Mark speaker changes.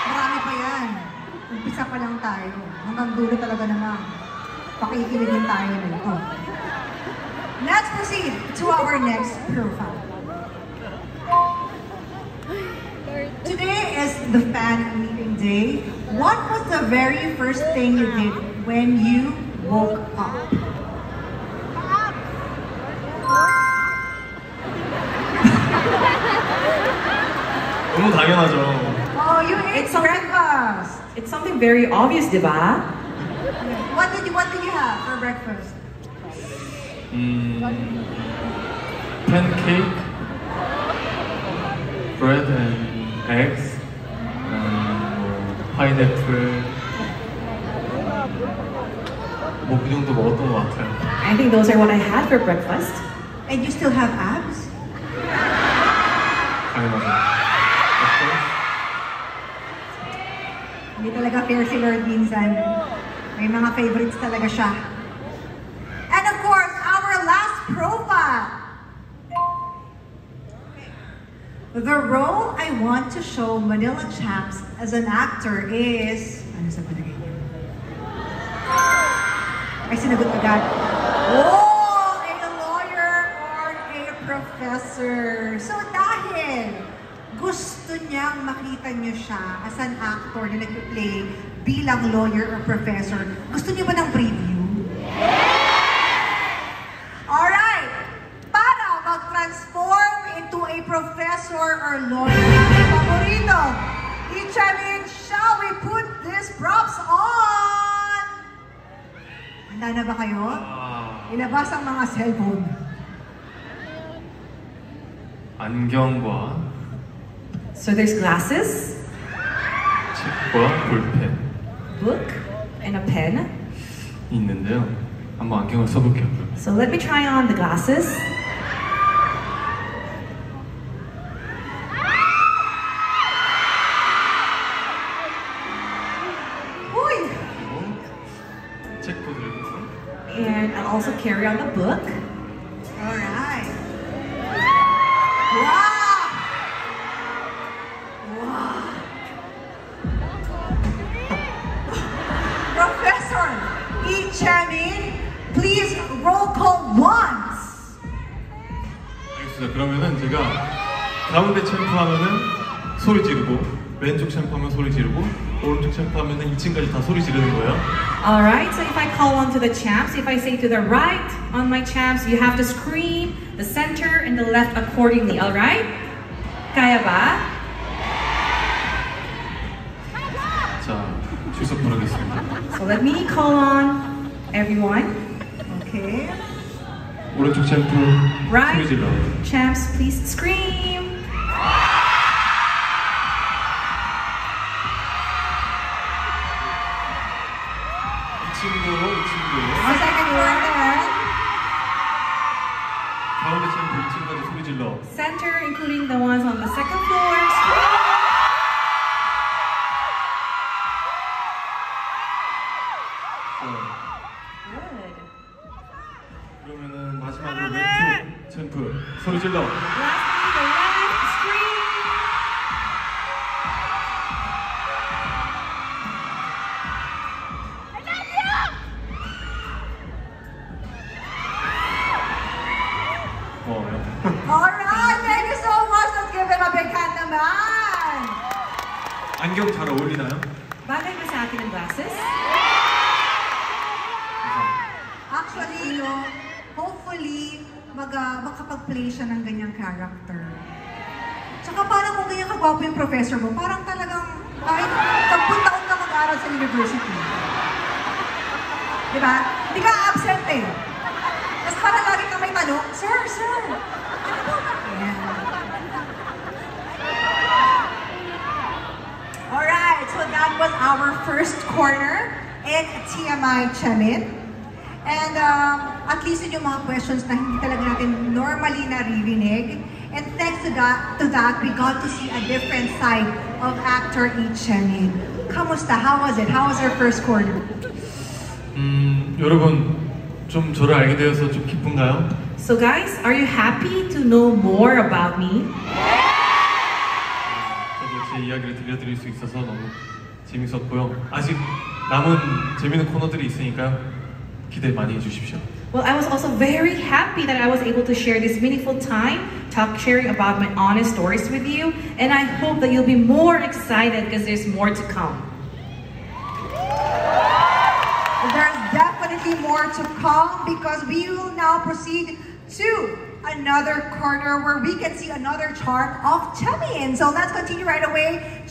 Speaker 1: Marami pa yan. Umpisa pa lang tayo. Hanggang dulo talaga naman. Pakikiligin tayo nito. Let's proceed to our next profile. Today is the fan meeting day. What was the very first thing you did when you woke up?
Speaker 2: 너무 당연하죠.
Speaker 1: Oh, you ate breakfast.
Speaker 3: It's something very obvious, diba?
Speaker 1: What did you have for breakfast?
Speaker 2: Pancake, bread and eggs, pineapple. 뭐 그 정도 먹었던 것 같아요.
Speaker 3: I think those are what I had for breakfast.
Speaker 1: And you still have abs?
Speaker 2: 당연하죠.
Speaker 1: Hindi talaga fair si Lord minsan. May mga favorites talaga siya. And of course, our last profile. The role I want to show Manila Champs as an actor is... Ano sa palagay niya? Ay, sinagot agad. Oh! A lawyer or a professor. So dahil gusto niyang makita niyo siya as an actor na nag-play bilang lawyer or professor, gusto niyo ba ng preview? Alright! Para mag-transform into a professor or lawyer, paborito, i-challenge, shall we put these props on? Handa na ba kayo? Ilabas ang mga cellphone.
Speaker 2: 안경과
Speaker 3: So there's glasses,
Speaker 2: 책과 볼펜
Speaker 3: book, and a pen.
Speaker 2: 있는데요. 한번 안경을 써볼게요.
Speaker 3: So let me try on the glasses.
Speaker 1: Uy!
Speaker 2: 책도 들고.
Speaker 3: And I'll also carry on the book.
Speaker 1: Alright. Wow! Professor E. Chanin, please roll call once.
Speaker 2: 알겠습니다. 그러면은 제가 가운데 챔프하면은 소리 지르고 왼쪽 챔프하면 소리 지르고 오른쪽 챔프하면은 2층까지 다 소리 지르는 거예요.
Speaker 3: Alright, so if I call on to the champs, if I say to the right on my champs, you have to scream the center and the left accordingly, alright? Kaya ba?
Speaker 2: 자, 출석 부르겠습니다.
Speaker 3: So let me call on everyone.
Speaker 1: Okay.
Speaker 2: 오른쪽 챔프 소리
Speaker 3: Right,
Speaker 2: 질러.
Speaker 3: champs, please scream.
Speaker 2: 이 친구.
Speaker 1: One second, you're there.
Speaker 2: 가운데 챔프 2층까지 소리 질러.
Speaker 3: Center, including the ones on the second floor. Good.
Speaker 2: 그러면은 마지막으로 왼쪽 챔프 소리 질러.
Speaker 3: Lastly, the left scream.
Speaker 1: Alright, thank you so much. Let's give them a big hand naman.
Speaker 2: 안경 잘 어울리나요?
Speaker 3: Bagay ba sa akin ang glasses?
Speaker 1: Actually, hopefully, makapag-play siya ng ganyang character. Tsaka parang kung ganyan kagwapo yung professor mo, parang talagang kahit pagpuntaon ka mag-aral sa university. Diba? Hindi ka absent eh. Tapos parang lagi ka may tanong, Sir, ano po ba? Ayan. Alright, so that was our first corner in TMI Chamin. And at least yun yung mga questions na hindi talaga natin normally naririnig. And thanks to that, we got to see a different side of actor E. Chamin. Kamusta? How was it? How was our first corner?
Speaker 2: 여러분 좀 저를 알게 되어서 좀 기쁜가요?
Speaker 3: So guys, are you happy to know more about me?
Speaker 2: 저도 제 제 이야기를 들려드릴 수 있어서 너무 재밌었고요. 아직 남은 재밌는 코너들이 있으니까요. 기대 많이 해주십시오.
Speaker 3: Well, I was also very happy that I was able to share this meaningful time, sharing about my honest stories with you, and I hope that you'll be more excited because there's more to come.
Speaker 1: There's definitely more to come because we will now proceed to another corner where we can see another chart of Chemin. So let's continue right away.